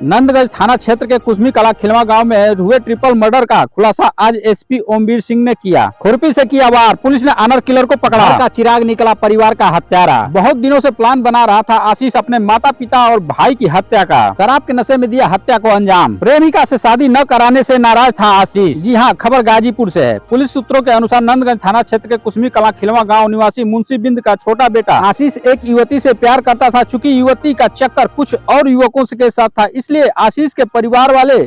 नंदगंज थाना क्षेत्र के कुसमी कला खिलवा गांव में हुए ट्रिपल मर्डर का खुलासा आज एसपी ओमवीर सिंह ने किया। खुरपी से किया वार, पुलिस ने आनर किलर को पकड़ा। का चिराग निकला परिवार का हत्यारा। बहुत दिनों से प्लान बना रहा था आशीष अपने माता पिता और भाई की हत्या का। शराब के नशे में दिया हत्या को अंजाम। प्रेमिका से शादी न कराने से नाराज था आशीष। जी हाँ, खबर गाजीपुर से है। पुलिस सूत्रों के अनुसार नंदगंज थाना क्षेत्र के कुसमी कला खिलवा गाँव निवासी मुंशी बिंद का छोटा बेटा आशीष एक युवती से प्यार करता था। चूंकि युवती का चक्कर कुछ और युवकों के साथ था, इसलिए आशीष के परिवार वाले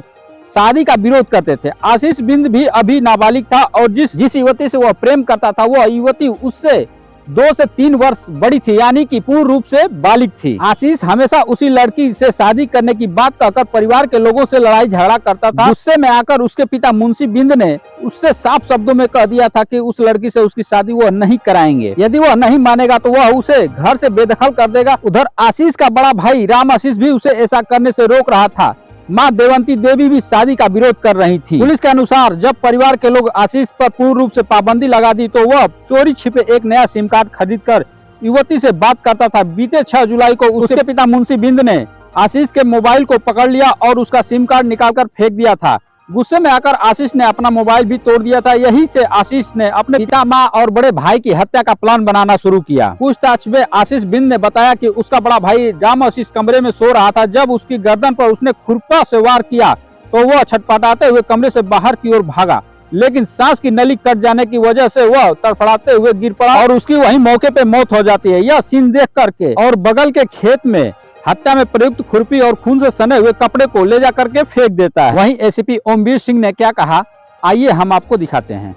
शादी का विरोध करते थे। आशीष बिंद भी अभी नाबालिग था और जिस युवती से वह प्रेम करता था वह युवती उससे 2 से 3 वर्ष बड़ी थी, यानी कि पूर्ण रूप से बालिग थी। आशीष हमेशा उसी लड़की से शादी करने की बात कहकर परिवार के लोगों से लड़ाई झगड़ा करता था। गुस्से में आकर उसके पिता मुंशी बिंद ने उससे साफ शब्दों में कह दिया था कि उस लड़की से उसकी शादी वह नहीं कराएंगे। यदि वह नहीं मानेगा तो वह उसे घर से बेदखल कर देगा। उधर आशीष का बड़ा भाई राम आशीष भी उसे ऐसा करने से रोक रहा था। मां देवंती देवी भी शादी का विरोध कर रही थी। पुलिस के अनुसार जब परिवार के लोग आशीष पर पूर्ण रूप से पाबंदी लगा दी तो वह चोरी छिपे एक नया सिम कार्ड खरीदकर युवती से बात करता था। बीते 6 जुलाई को उसके पिता मुंशी बिंद ने आशीष के मोबाइल को पकड़ लिया और उसका सिम कार्ड निकालकर फेंक दिया था। गुस्से में आकर आशीष ने अपना मोबाइल भी तोड़ दिया था। यही से आशीष ने अपने पिता, मां और बड़े भाई की हत्या का प्लान बनाना शुरू किया। पूछताछ में आशीष बिंद ने बताया कि उसका बड़ा भाई राम आशीष कमरे में सो रहा था। जब उसकी गर्दन पर उसने खुरपा से वार किया तो वह छटपटाते हुए कमरे से बाहर की ओर भागा, लेकिन सांस की नली कट जाने की वजह से वह तड़फड़ाते हुए गिर पड़ा और उसकी वहीं मौके पे मौत हो जाती है। यह सीन देख करके और बगल के खेत में हत्या में प्रयुक्त खुरपी और खून से सने हुए कपड़े को ले जा करके फेंक देता है। वहीं एसीपी ओमवीर सिंह ने क्या कहा, आइए हम आपको दिखाते हैं।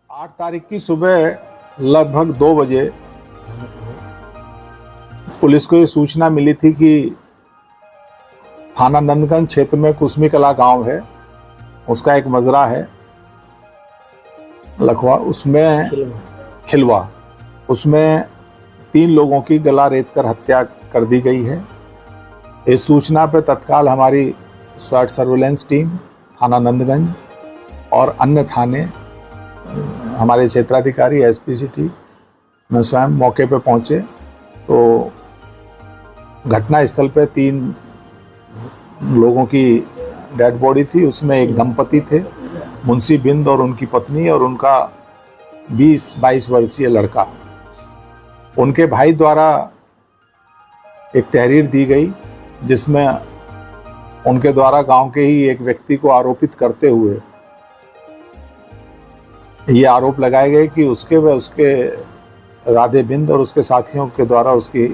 8 तारीख की सुबह लगभग 2 बजे पुलिस को ये सूचना मिली थी कि थाना नंदगंज क्षेत्र में कुसमी कला गांव है, उसका एक मजरा है लखवा, उसमें खिलवा, उसमें 3 लोगों की गला रेत कर हत्या कर दी गई है। इस सूचना पर तत्काल हमारी स्वाट सर्विलेंस टीम थाना नंदगंज और अन्य थाने, हमारे क्षेत्राधिकारी एसपी सिटी में स्वयं मौके पर पहुंचे तो घटना स्थल पर 3 लोगों की डेड बॉडी थी। उसमें एक दंपति थे, मुंशी बिंद और उनकी पत्नी और उनका 20-22 वर्षीय लड़का। उनके भाई द्वारा एक तहरीर दी गई जिसमें उनके द्वारा गांव के ही एक व्यक्ति को आरोपित करते हुए ये आरोप लगाए गए कि उसके व उसके राधे बिंद और उसके साथियों के द्वारा उसकी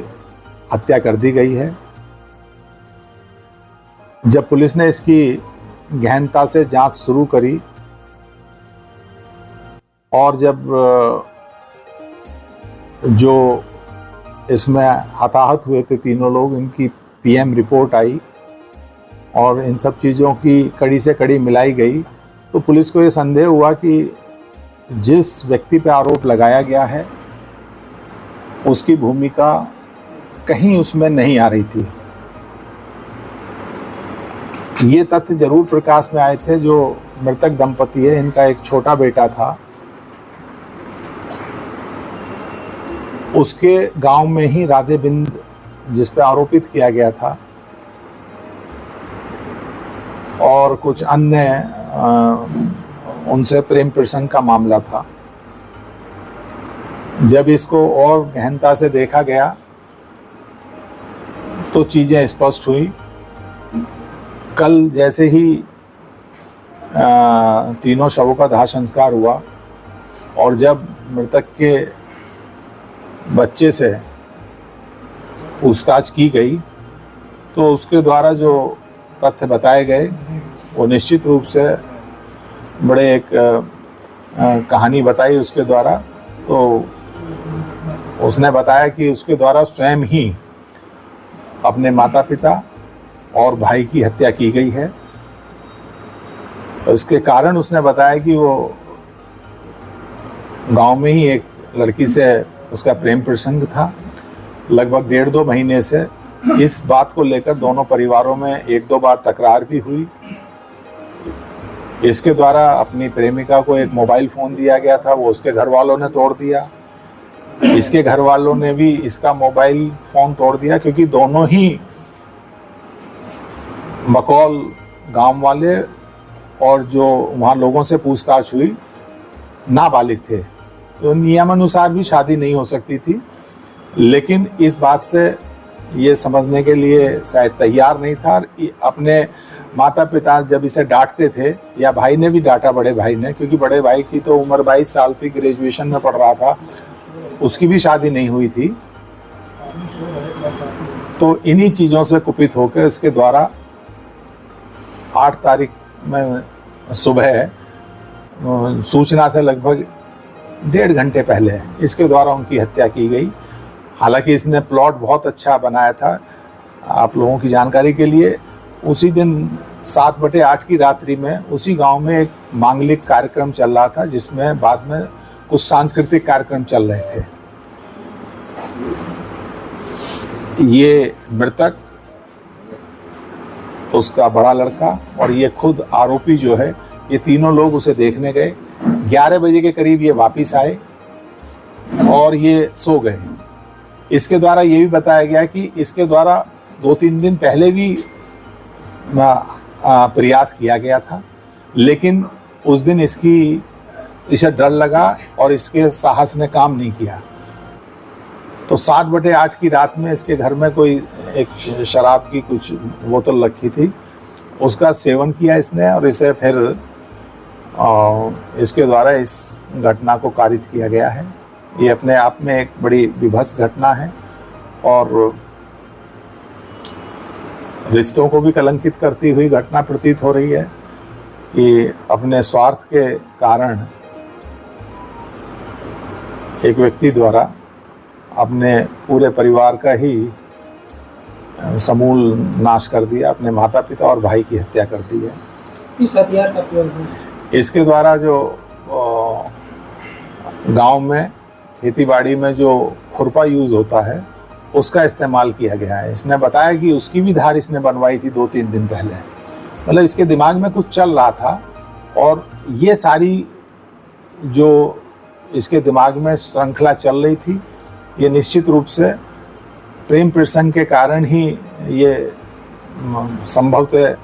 हत्या कर दी गई है। जब पुलिस ने इसकी गहनता से जांच शुरू करी और जब जो इसमें हताहत हुए थे 3 लोग, इनकी पीएम रिपोर्ट आई और इन सब चीज़ों की कड़ी से कड़ी मिलाई गई तो पुलिस को ये संदेह हुआ कि जिस व्यक्ति पे आरोप लगाया गया है उसकी भूमिका कहीं उसमें नहीं आ रही थी। ये तथ्य जरूर प्रकाश में आए थे। जो मृतक दंपति है, इनका एक छोटा बेटा था, उसके गांव में ही राधे बिंद जिस पे आरोपित किया गया था और कुछ अन्य उनसे प्रेम प्रसंग का मामला था। जब इसको और गहनता से देखा गया तो चीजें स्पष्ट हुई। कल जैसे ही 3 शवों का दाह संस्कार हुआ और जब मृतक के बच्चे से पूछताछ की गई तो उसके द्वारा जो तथ्य बताए गए वो निश्चित रूप से बड़े एक कहानी बताई उसके द्वारा। तो उसने बताया कि उसके द्वारा स्वयं ही अपने माता पिता और भाई की हत्या की गई है। इसके कारण उसने बताया कि वो गांव में ही एक लड़की से उसका प्रेम प्रसंग था। लगभग 1.5-2 महीने से इस बात को लेकर दोनों परिवारों में 1-2 बार तकरार भी हुई। इसके द्वारा अपनी प्रेमिका को एक मोबाइल फ़ोन दिया गया था, वो उसके घर वालों ने तोड़ दिया। इसके घर वालों ने भी इसका मोबाइल फ़ोन तोड़ दिया क्योंकि दोनों ही मकौल गांव वाले और जो वहाँ लोगों से पूछताछ हुई, नाबालिग थे, तो नियमानुसार भी शादी नहीं हो सकती थी। लेकिन इस बात से ये समझने के लिए शायद तैयार नहीं था। अपने माता पिता जब इसे डांटते थे, या भाई ने भी डांटा, बड़े भाई ने, क्योंकि बड़े भाई की तो उम्र 22 साल थी, ग्रेजुएशन में पढ़ रहा था, उसकी भी शादी नहीं हुई थी। तो इन्हीं चीज़ों से कुपित होकर इसके द्वारा 8 तारीख में सुबह सूचना से लगभग 1.5 घंटे पहले इसके द्वारा उनकी हत्या की गई। हालांकि इसने प्लॉट बहुत अच्छा बनाया था। आप लोगों की जानकारी के लिए, उसी दिन 7/8 की रात्रि में उसी गांव में एक मांगलिक कार्यक्रम चल रहा था, जिसमें बाद में कुछ सांस्कृतिक कार्यक्रम चल रहे थे। ये मृतक, उसका बड़ा लड़का और ये खुद आरोपी जो है, ये तीनों लोग उसे देखने गए। 11 बजे के करीब ये वापस आए और ये सो गए। इसके द्वारा ये भी बताया गया कि इसके द्वारा 2-3 दिन पहले भी प्रयास किया गया था, लेकिन उस दिन इसे डर लगा और इसके साहस ने काम नहीं किया। तो 7/8 की रात में इसके घर में कोई एक शराब की कुछ बोतल रखी थी, उसका सेवन किया इसने और इसे फिर इसके द्वारा इस घटना को कारित किया गया है। ये अपने आप में एक बड़ी विभत्स घटना है और रिश्तों को भी कलंकित करती हुई घटना प्रतीत हो रही है कि अपने स्वार्थ के कारण एक व्यक्ति द्वारा अपने पूरे परिवार का ही समूल नाश कर दिया, अपने माता पिता और भाई की हत्या कर दी है। किस हथियार का प्रयोग है? इसके द्वारा जो गांव में खेतीबाड़ी में जो खुरपा यूज़ होता है, उसका इस्तेमाल किया गया है। इसने बताया कि उसकी भी धार इसने बनवाई थी 2-3 दिन पहले। मतलब इसके दिमाग में कुछ चल रहा था और ये सारी जो इसके दिमाग में श्रृंखला चल रही थी, ये निश्चित रूप से प्रेम प्रसंग के कारण ही ये संभवतः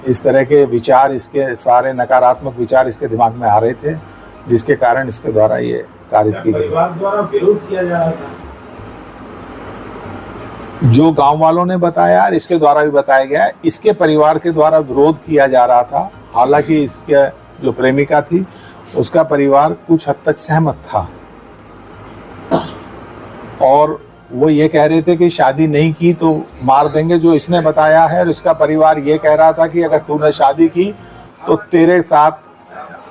इस तरह के विचार, इसके सारे नकारात्मक विचार इसके दिमाग में आ रहे थे, जिसके कारण इसके द्वारा ये कारित की गई। परिवार द्वारा विरोध किया जा रहा था, जो गांव वालों ने बताया, इसके द्वारा भी बताया गया, इसके परिवार के द्वारा विरोध किया जा रहा था। हालांकि इसके जो प्रेमिका थी, उसका परिवार कुछ हद तक सहमत था और वो ये कह रहे थे कि शादी नहीं की तो मार देंगे, जो इसने बताया है। और इसका परिवार ये कह रहा था कि अगर तूने शादी की तो तेरे साथ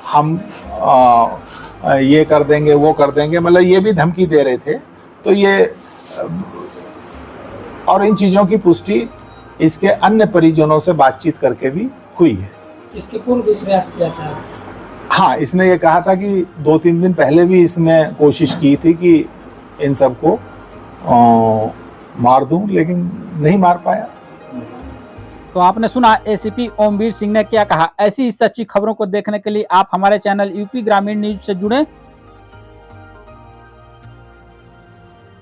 हम ये कर देंगे, वो कर देंगे, मतलब ये भी धमकी दे रहे थे। तो ये और इन चीज़ों की पुष्टि इसके अन्य परिजनों से बातचीत करके भी हुई है। इसके पूर्व भी प्रयास किया था। हाँ, इसने ये कहा था कि 2-3 दिन पहले भी इसने कोशिश की थी कि इन सबको मार दूं, लेकिन नहीं मार पाया। तो आपने सुना एसीपी ओमवीर सिंह ने क्या कहा। ऐसी सच्ची खबरों को देखने के लिए आप हमारे चैनल यूपी ग्रामीण न्यूज से जुड़ें